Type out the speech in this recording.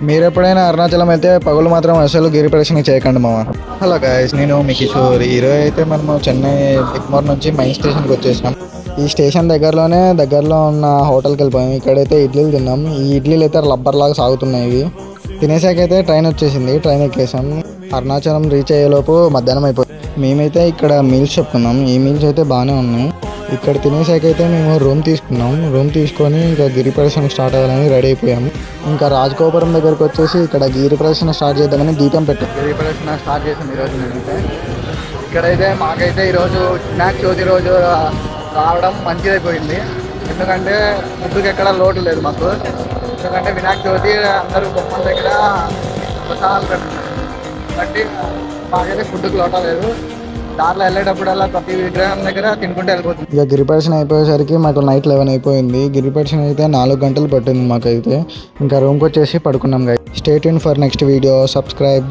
మీరు ఎప్పుడైనా అరుణాచలం అయితే పగులు మాత్రం అసలు గిరి ప్రదక్షిణ చేయకండి మామ. హలో గైస్, నేను మీ కిషోర్. ఈరోజు అయితే మనము చెన్నై ఎగ్మోర్ నుంచి మైన్ స్టేషన్కి వచ్చేసాం. ఈ స్టేషన్ దగ్గరలో ఉన్న హోటల్కి వెళ్ళిపోయాం. ఇక్కడైతే ఇడ్లీలు తిన్నాం. ఈ ఇడ్లీలు అయితే రబ్బర్ లాగా సాగుతున్నాయి. ఇవి తినేసాకైతే ట్రైన్ వచ్చేసింది. ట్రైన్ ఎక్కేసాం. అరుణాచలం రీచ్ అయ్యేలోపు మధ్యాహ్నం అయిపోయింది. మేమైతే ఇక్కడ మీల్స్ చెప్పుకున్నాం. ఈ మీల్స్ అయితే బాగానే ఉన్నాయి. ఇక్కడ తినేసాకైతే మేము రూమ్ తీసుకున్నాం. రూమ్ తీసుకొని ఇంకా గిరి ప్రదక్షిణ స్టార్ట్ అవ్వాలని రెడీ అయిపోయాము. ఇంకా రాజగోపురం దగ్గరకు వచ్చేసి ఇక్కడ గిరి ప్రదక్షిణ స్టార్ట్ చేద్దామని దీపం పెట్టాం. గిరి ప్రదక్షిణ స్టార్ట్ చేసాం ఈరోజు. నేనైతే ఇక్కడైతే మాకైతే ఈరోజు వినాయక చవితి రోజు రావడం మంచిదైపోయింది. ఎందుకంటే ఫుడ్కి ఎక్కడ లోటు లేదు మాకు. ఎందుకంటే వినాయక చవితి అందరూ బొమ్మల దగ్గర ప్రసాదాలు పెడుతున్నారు కాబట్టి మాకైతే ఫుడ్కి లోట లేదు. దారిలో వెళ్ళేటప్పుడల్లా ప్రతి విగ్రహం దగ్గర తినుకుంటూ వెళ్ళిపోతుంది. ఇక గిరి ప్రదక్షిణ అయిపోయేసరికి మాకు నైట్ 11 అయిపోయింది. గిరి ప్రదక్షిణ అయితే 4 గంటలు పట్టింది మాకైతే. ఇంకా రూమ్కి వచ్చేసి పడుకున్నాం. Guys, stay tune for next video. Subscribe.